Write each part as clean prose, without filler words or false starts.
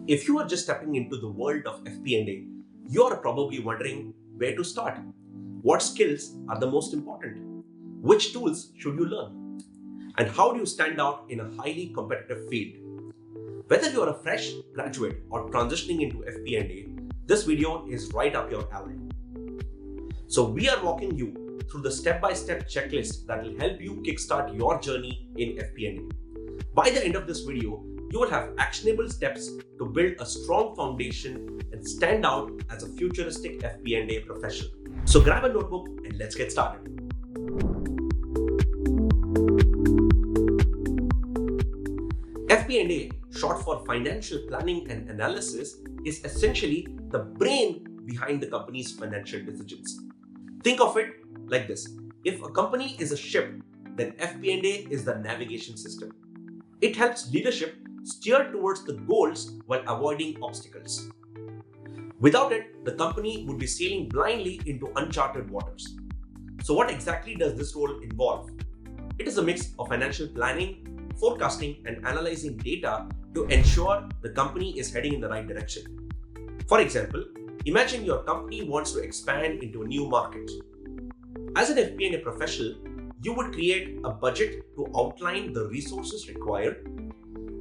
If you are just stepping into the world of FP&A, you are probably wondering where to start. What skills are the most important? Which tools should you learn? And how do you stand out in a highly competitive field? Whether you are a fresh graduate or transitioning into FP&A, this video is right up your alley. So we are walking you through the step-by-step checklist that will help you kickstart your journey in FP&A. By the end of this video, you will have actionable steps to build a strong foundation and stand out as a futuristic FP&A professional. So grab a notebook and let's get started. FP&A, short for Financial Planning and Analysis, is essentially the brain behind the company's financial decisions. Think of it like this. If a company is a ship, then FP&A is the navigation system. It helps leadership steer towards the goals while avoiding obstacles. Without it, the company would be sailing blindly into uncharted waters. So what exactly does this role involve? It is a mix of financial planning, forecasting, and analyzing data to ensure the company is heading in the right direction. For example, imagine your company wants to expand into a new market. As an FP&A professional, you would create a budget to outline the resources required.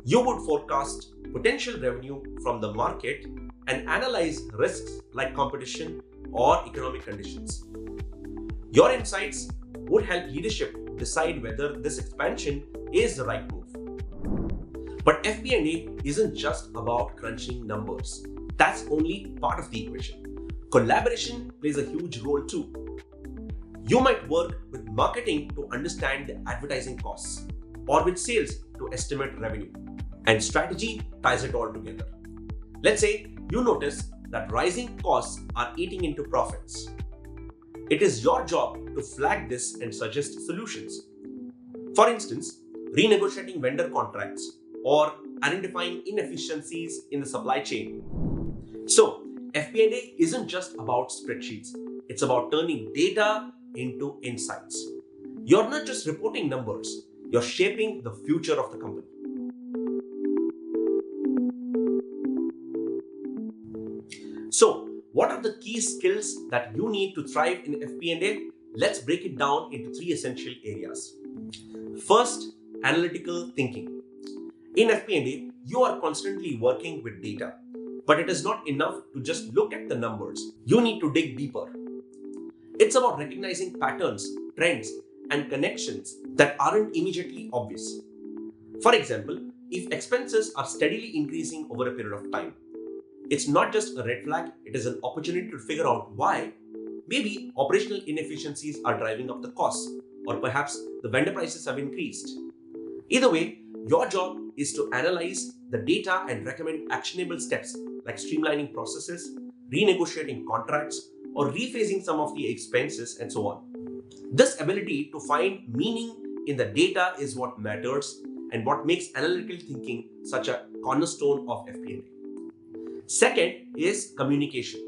You would forecast potential revenue from the market and analyze risks like competition or economic conditions. Your insights would help leadership decide whether this expansion is the right move. But FP&A isn't just about crunching numbers. That's only part of the equation. Collaboration plays a huge role too. You might work with marketing to understand the advertising costs, or with sales to estimate revenue. And strategy ties it all together. Let's say you notice that rising costs are eating into profits. It is your job to flag this and suggest solutions. For instance, renegotiating vendor contracts or identifying inefficiencies in the supply chain. So, FP&A isn't just about spreadsheets. It's about turning data into insights. You're not just reporting numbers, you're shaping the future of the company. So, what are the key skills that you need to thrive in FP&A? Let's break it down into three essential areas. First, analytical thinking. In FP&A, you are constantly working with data, but it is not enough to just look at the numbers. You need to dig deeper. It's about recognizing patterns, trends, and connections that aren't immediately obvious. For example, if expenses are steadily increasing over a period of time, it's not just a red flag, it is an opportunity to figure out why. Maybe operational inefficiencies are driving up the costs, or perhaps the vendor prices have increased. Either way, your job is to analyze the data and recommend actionable steps like streamlining processes, renegotiating contracts, or rephasing some of the expenses, and so on. This ability to find meaning in the data is what matters and what makes analytical thinking such a cornerstone of FP&A. Second is communication.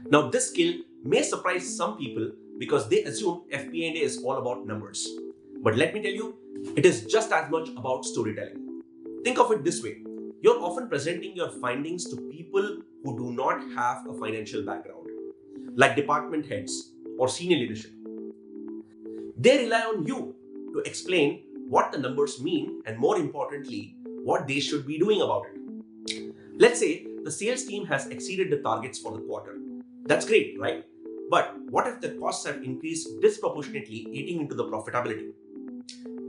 Now, this skill may surprise some people because they assume FP&A is all about numbers. But let me tell you, it is just as much about storytelling. Think of it this way. You're often presenting your findings to people who do not have a financial background, like department heads or senior leadership. They rely on you to explain what the numbers mean and, more importantly, what they should be doing about it. Let's say the sales team has exceeded the targets for the quarter. That's great, right? But what if the costs have increased disproportionately, eating into the profitability?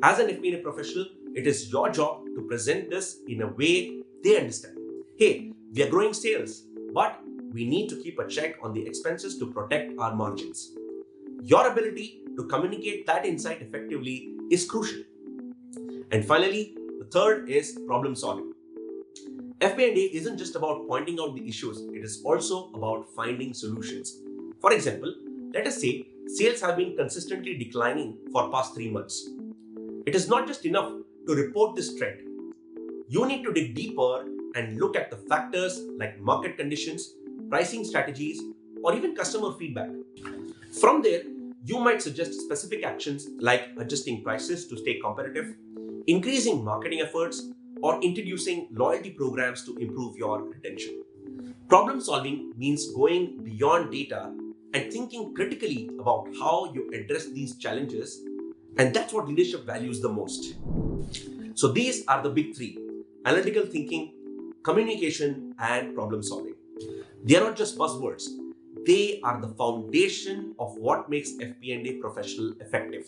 As an FP&A professional, it is your job to present this in a way they understand. Hey, we are growing sales, but we need to keep a check on the expenses to protect our margins. Your ability to communicate that insight effectively is crucial. And finally, the third is problem solving. FP&A isn't just about pointing out the issues, it is also about finding solutions. For example, let us say sales have been consistently declining for past 3 months. It is not just enough to report this trend. You need to dig deeper and look at the factors like market conditions, pricing strategies, or even customer feedback. From there, you might suggest specific actions like adjusting prices to stay competitive, increasing marketing efforts, or introducing loyalty programs to improve your retention. Problem solving means going beyond data and thinking critically about how you address these challenges, and that's what leadership values the most. So these are the big three: analytical thinking, communication, and problem solving. They are not just buzzwords, they are the foundation of what makes FP&A professional effective.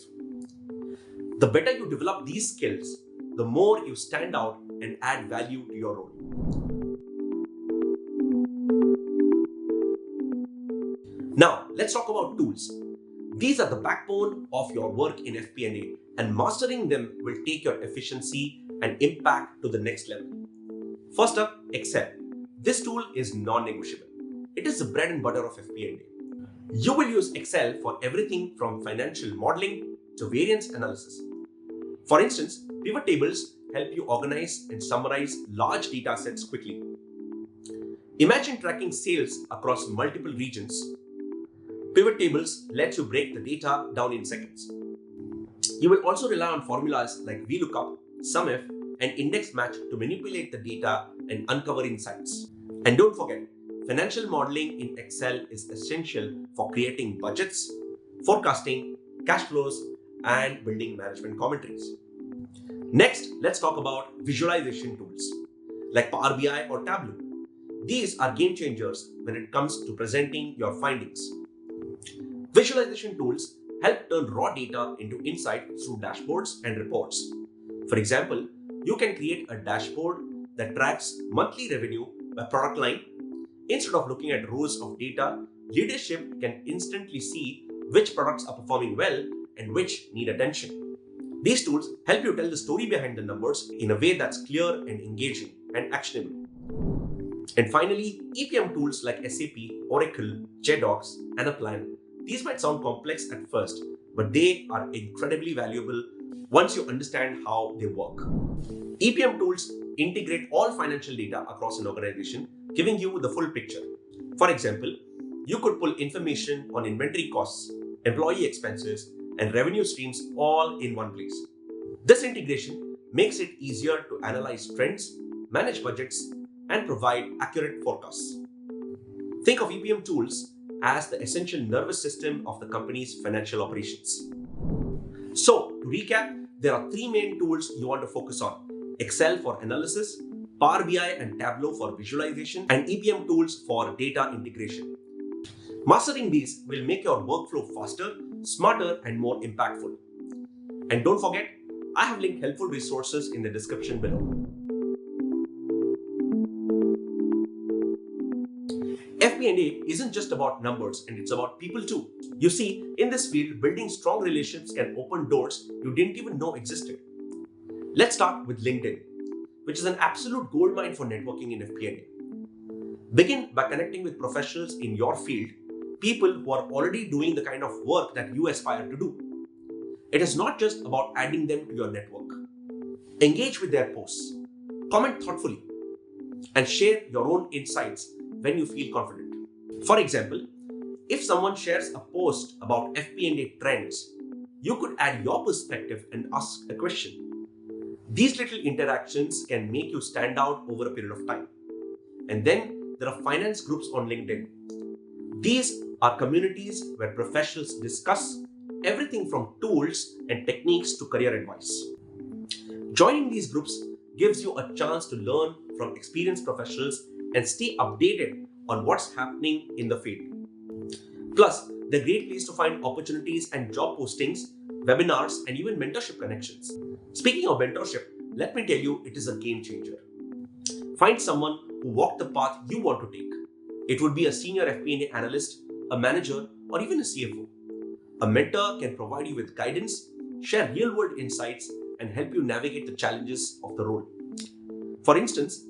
The better you develop these skills, the more you stand out and add value to your role. Now, let's talk about tools. These are the backbone of your work in FP&A, and mastering them will take your efficiency and impact to the next level. First up, Excel. This tool is non-negotiable. It is the bread and butter of FP&A. You will use Excel for everything from financial modeling to variance analysis. For instance, pivot tables help you organize and summarize large data sets quickly. Imagine tracking sales across multiple regions. Pivot tables let you break the data down in seconds. You will also rely on formulas like VLOOKUP, SUMIF, and index match to manipulate the data and uncover insights. And don't forget, financial modeling in Excel is essential for creating budgets, forecasting, cash flows, and building management commentaries. Next, let's talk about visualization tools like Power BI or Tableau. These are game changers when it comes to presenting your findings. Visualization tools help turn raw data into insight through dashboards and reports. For example, you can create a dashboard that tracks monthly revenue by product line. Instead of looking at rows of data, leadership can instantly see which products are performing well and which need attention. These tools help you tell the story behind the numbers in a way that's clear and engaging and actionable. And finally, EPM tools like SAP, Oracle, JDocs, and Anaplan. These might sound complex at first, but they are incredibly valuable once you understand how they work. EPM tools integrate all financial data across an organization, giving you the full picture. For example, you could pull information on inventory costs, employee expenses, and revenue streams all in one place. This integration makes it easier to analyze trends, manage budgets, and provide accurate forecasts. Think of EPM tools as the essential nervous system of the company's financial operations. So, to recap, there are three main tools you want to focus on: Excel for analysis, Power BI and Tableau for visualization, and EPM tools for data integration. Mastering these will make your workflow faster, smarter, and more impactful. And don't forget, I have linked helpful resources in the description below. FP&A isn't just about numbers, and it's about people too. You see, in this field, building strong relationships can open doors you didn't even know existed. Let's start with LinkedIn, which is an absolute goldmine for networking in FP&A. Begin by connecting with professionals in your field, people who are already doing the kind of work that you aspire to do. It is not just about adding them to your network. Engage with their posts, comment thoughtfully, and share your own insights when you feel confident. For example, if someone shares a post about FP&A trends, you could add your perspective and ask a question. These little interactions can make you stand out over a period of time. And then there are finance groups on LinkedIn. These are communities where professionals discuss everything from tools and techniques to career advice. Joining these groups gives you a chance to learn from experienced professionals and stay updated on what's happening in the field. Plus, they're a great place to find opportunities and job postings, webinars, and even mentorship connections. Speaking of mentorship, let me tell you, it is a game changer. Find someone who walked the path you want to take. It would be a senior FP&A analyst, a manager, or even a CFO. A mentor can provide you with guidance, share real-world insights, and help you navigate the challenges of the role. For instance,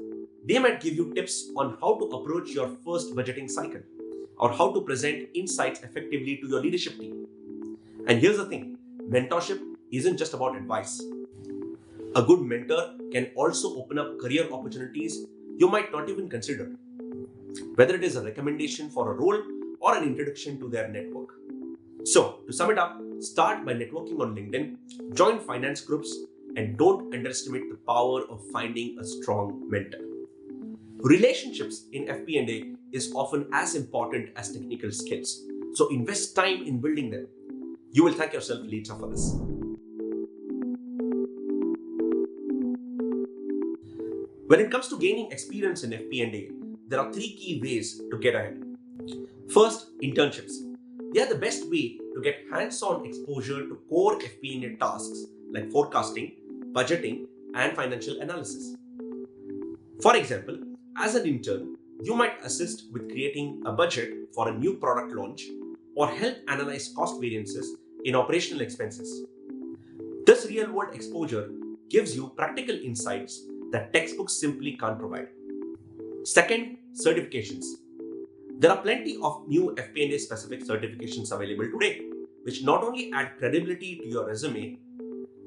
they might give you tips on how to approach your first budgeting cycle, or how to present insights effectively to your leadership team. And here's the thing, mentorship isn't just about advice. A good mentor can also open up career opportunities you might not even consider, whether it is a recommendation for a role or an introduction to their network. So, to sum it up, start by networking on LinkedIn, join finance groups, and don't underestimate the power of finding a strong mentor. Relationships in FP&A is often as important as technical skills, so invest time in building them. You will thank yourself later for this. When it comes to gaining experience in FP&A, there are three key ways to get ahead. First, internships. They are the best way to get hands-on exposure to core FP&A tasks like forecasting, budgeting, and financial analysis. For example, as an intern, you might assist with creating a budget for a new product launch or help analyze cost variances in operational expenses. This real-world exposure gives you practical insights that textbooks simply can't provide. Second, certifications. There are plenty of new FP&A specific certifications available today, which not only add credibility to your resume,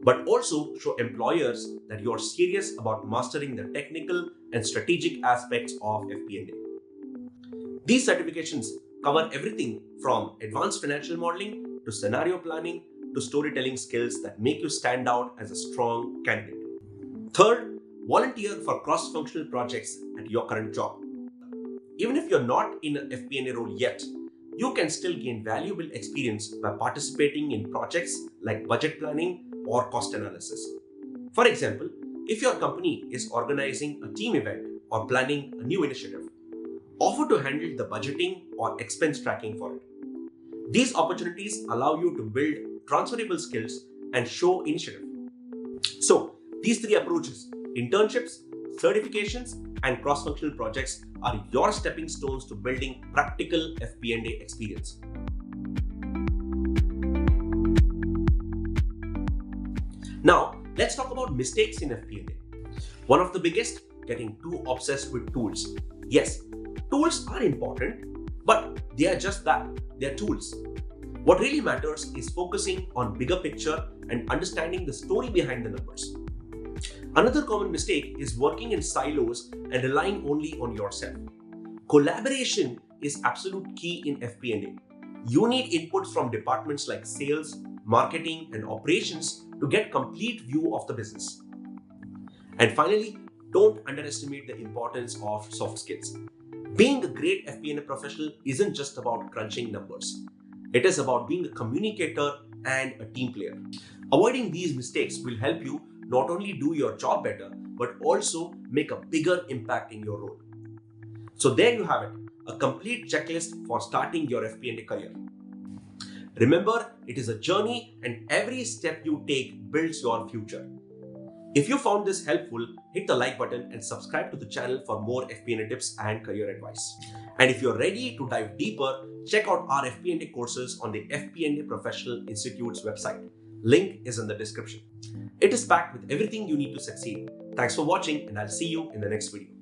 but also show employers that you are serious about mastering the technical and strategic aspects of FP&A. These certifications cover everything from advanced financial modeling to scenario planning to storytelling skills that make you stand out as a strong candidate. Third, volunteer for cross-functional projects at your current job. Even if you're not in an FP&A role yet, you can still gain valuable experience by participating in projects like budget planning or cost analysis. For example, if your company is organizing a team event or planning a new initiative, offer to handle the budgeting or expense tracking for it. These opportunities allow you to build transferable skills and show initiative. So, these three approaches, internships, certifications, and cross-functional projects, are your stepping stones to building practical FP&A experience. Now, let's talk about mistakes in FP&A. One of the biggest, getting too obsessed with tools. Yes, tools are important, but they are just that, they are tools. What really matters is focusing on bigger picture and understanding the story behind the numbers. Another common mistake is working in silos and relying only on yourself. Collaboration is absolute key in FP&A. You need inputs from departments like sales, marketing, and operations to get complete view of the business. And finally, don't underestimate the importance of soft skills. Being a great FP&A professional isn't just about crunching numbers. It is about being a communicator and a team player. Avoiding these mistakes will help you not only do your job better, but also make a bigger impact in your role. So there you have it, a complete checklist for starting your FP&A career. Remember, it is a journey and every step you take builds your future. If you found this helpful, hit the like button and subscribe to the channel for more FP&A tips and career advice. And if you're ready to dive deeper, check out our FP&A courses on the FP&A Professional Institute's website. Link is in the description. It is packed with everything you need to succeed. Thanks for watching, and I'll see you in the next video.